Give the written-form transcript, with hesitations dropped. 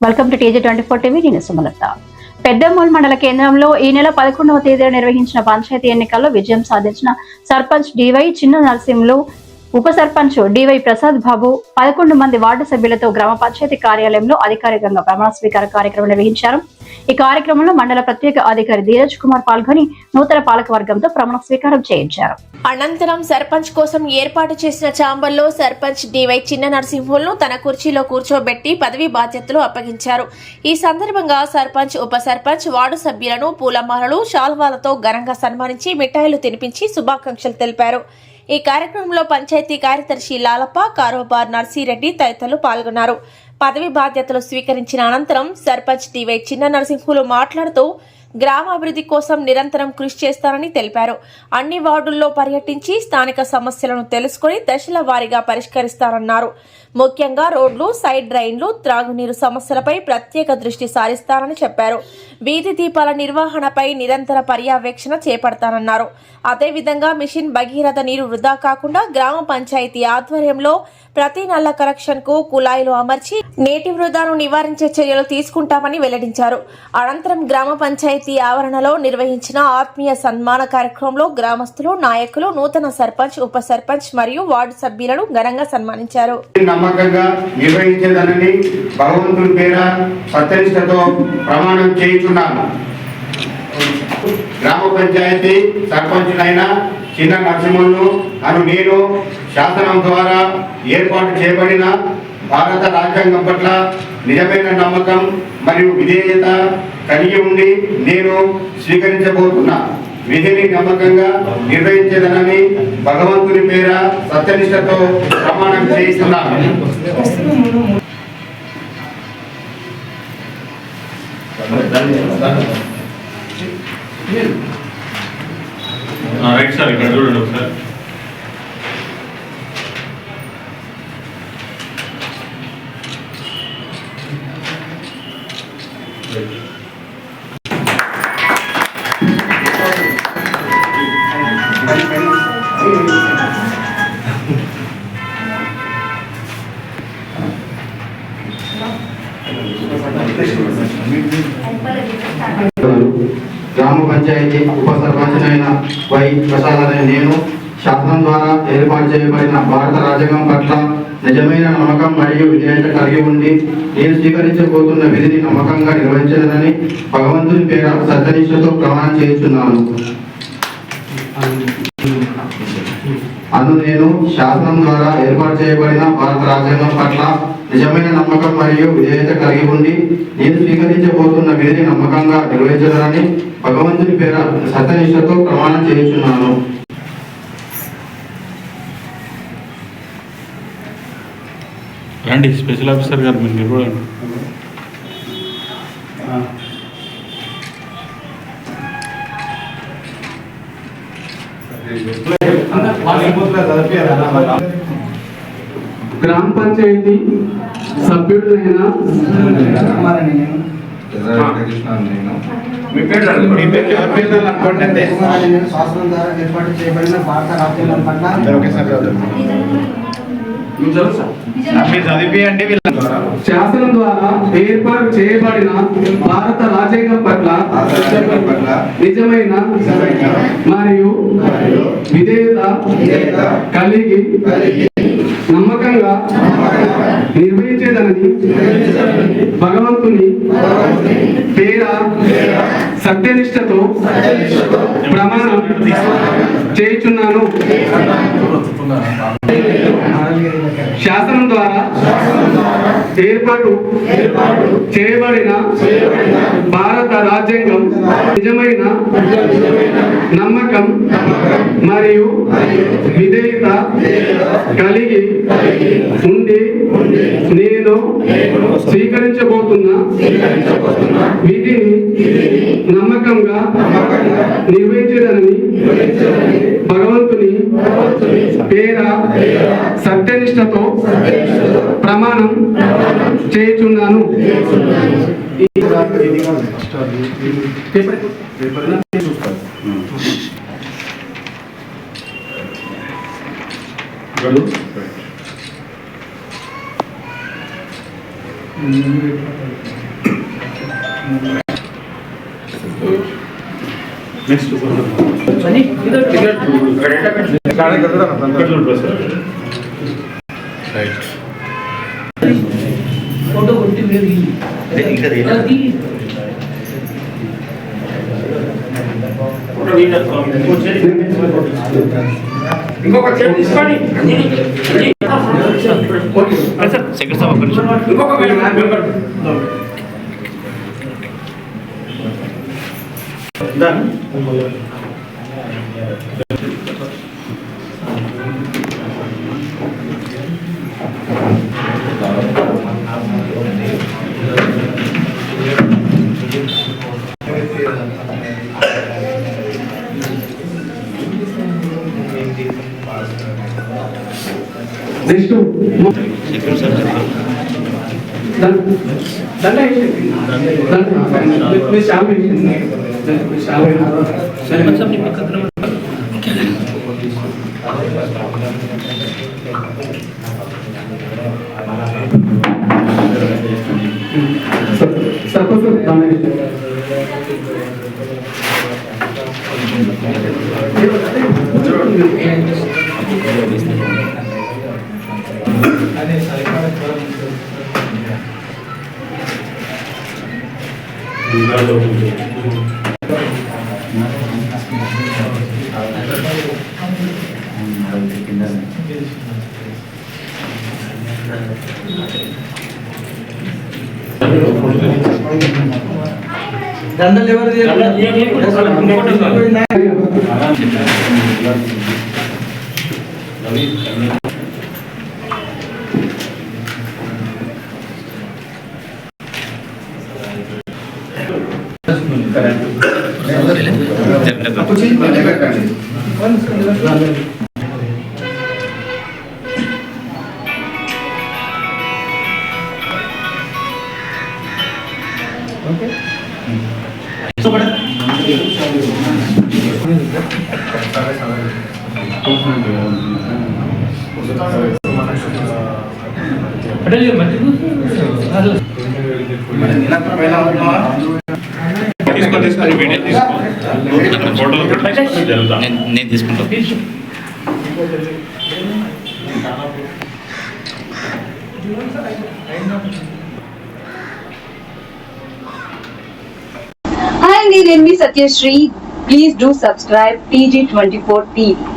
Welcome to TG24 TV. నేను సుమలత. పెద్దమూల్ మండల కేంద్రంలో ఈ నెల 11వ తేదీన నిర్వహించిన పంచాయతీ ఎన్నికల్లో విజయం సాధించిన సర్పంచ్ డివై చిన్న నరసింహులు, ఉప సర్పంచ్ డివై ప్రసాద్ బాబు 11 మంది వార్డు సభ్యులతో గ్రామ పంచాయతీ కార్యాలయంలో అధికారికంగా ప్రమాణ స్వీకార కార్యక్రమం నిర్వహించారు. ఈ కార్యక్రమంలో మండల ప్రత్యేక అధికారి ధీరజ్ కుమార్ పాల్గొని నూతన పాలక వర్గంతో ప్రమాణ స్వీకారం చేయించారు. అనంతరం సర్పంచ్ కోసం ఏర్పాటు చేసిన ఛాంబర్లో సర్పంచ్ డివై చిన్న నరసింహులను తన కుర్చీలో కూర్చోబెట్టి పదవి బాధ్యతలు అప్పగించారు. ఈ సందర్భంగా సర్పంచ్, ఉప సర్పంచ్, వార్డు సభ్యులను పూలమాలలు, శాల్వాలతో ఘనంగా సన్మానించి మిఠాయిలు తినిపించి శుభాకాంక్షలు తెలిపారు. ఈ కార్యక్రమంలో పంచాయతీ కార్యదర్శి లాలప్ప, కారోబార్ నర్సిరెడ్డి తదితరులు పాల్గొన్నారు. పదవి బాధ్యతలు స్వీకరించిన అనంతరం సర్పంచ్ డివై చిన్న నరసింహులు మాట్లాడుతూ గ్రామాభివృద్ధి కోసం నిరంతరం కృషి చేస్తారని తెలిపారు. అన్ని వార్డుల్లో పర్యటించి స్థానిక సమస్యలను తెలుసుకుని దశల వారీగా పరిష్కరిస్తారన్నారు. ముఖ్యంగా రోడ్లు, సైడ్ డ్రైన్లు, త్రాగునీరు సమస్యలపై ప్రత్యేక దృష్టి సారిస్తారని చెప్పారు. వీధి దీపాల నిర్వహణపై నిరంతర పర్యవేక్షణ చేపడతానన్నారు. అదేవిధంగా మిషన్ భగీరథ నీరు వృధా కాకుండా గ్రామ పంచాయతీ ఆధ్వర్యంలో ప్రతి నల్ల కనెక్షన్ కు కుళాయిలు అమర్చి నీటి వృధాను నివారించే చర్యలు తీసుకుంటామని వెల్లడించారు. అనంతరం గ్రామ పంచాయతీ ఆవరణలో నిర్వహించిన ఆత్మీయ సన్మాన కార్యక్రమంలో గ్రామస్తులు, నాయకులు నూతన సర్పంచ్, ఉప సర్పంచ్ మరియు వార్డు సభ్యులను ఘనంగా సన్మానించారు. నమ్మకంగా నిర్వహించేదనని భగవంతుని పేర సత్యనిష్టతో ప్రమాణం చేయించున్నాను. గ్రామ పంచాయతీ సర్పంచునైన చిన్న నరసింహులు అను నేను శాసనం ద్వారా ఏర్పాటు చేయబడిన భారత రాజ్యాంగం పట్ల నిజమైన నమ్మకం మరియు విధేయత కలిగి ఉండి నేను స్వీకరించబోతున్న విధిని నమ్మకంగా నిర్వహించేదనని భగవంతుని పేర సత్యనిష్టతో ప్రమాణం చేయిస్తున్నాను. రైట్ సార్, ఇక్కడ చూడండి ఒకసారి. గ్రామ పంచాయతీ ఉప సర్పంచ్నైన వై ప్రసాద్ అనే నేను శాసనం ద్వారా ఏర్పాటు చేయబడిన భారత రాజ్యాంగం పట్ల నిజమైన నమ్మకం మరియు విధేయత కలిగి ఉండి నేను స్వీకరించబోతున్న విధిని నమ్మకంగా నిర్వహించదనని భగవంతుని పేర సత్యనిష్టతో ప్రమాణం చేస్తున్నాను. నేను శాసనం ద్వారా ఏర్పాటు చేయబడిన భారత రాజ్యాంగం పట్ల నిజమైన నమ్మకం మరియు విధేయత కలిగి ఉండి నేను స్వీకరించబోతున్న విధిని నమ్మకంగా నిర్వహించదనని భగవంతుని పేర సత్యనిష్టతో ప్రమాణం చేస్తున్నాను. రండి స్పెషల్ ఆఫీసర్ గారు, మీరు నిలబడండి. గ్రామ పంచాయతీ సభ్యుడైన శాసనం ద్వారా ఏర్పాటు చేయబడిన భారత రాజ్యాంగం పట్ల శాసనం ద్వారా ఏర్పాటు చేయబడిన భారత రాజ్యాంగం పట్ల నిజమైన మరియు విధేయత కలిగి నమ్మకంగా నిర్వహించేదనని భగవంతుని పేర సత్యనిష్టతో ప్రమాణం చేయుచున్నాను. శాసనం ద్వారా ఏర్పాటు చేయబడిన భారత రాజ్యాంగం నిజమైన నమ్మకం మరియు విధేయత కలిగి ఉండి నేను స్వీకరించబోతున్న విధిని నమ్మకంగా నిర్వహించేదనని భగవంతుని పేర సత్యనిష్టతో ప్రమాణం చేయుచున్నాను. Gracias. నెక్స్ట్ రైట్ ఇంకొక చేతి తీసుకోండి. సెకండ్ సార్ ఒక్క నిమిషం. ఇంకొక మెంబర్ నెక్స్ట్ సెకండ్ సార్ దండలు ఎవరు నేను తీసుకుంటాను. Hi, నేను మీ Satyasri. Please do subscribe TG24 TV.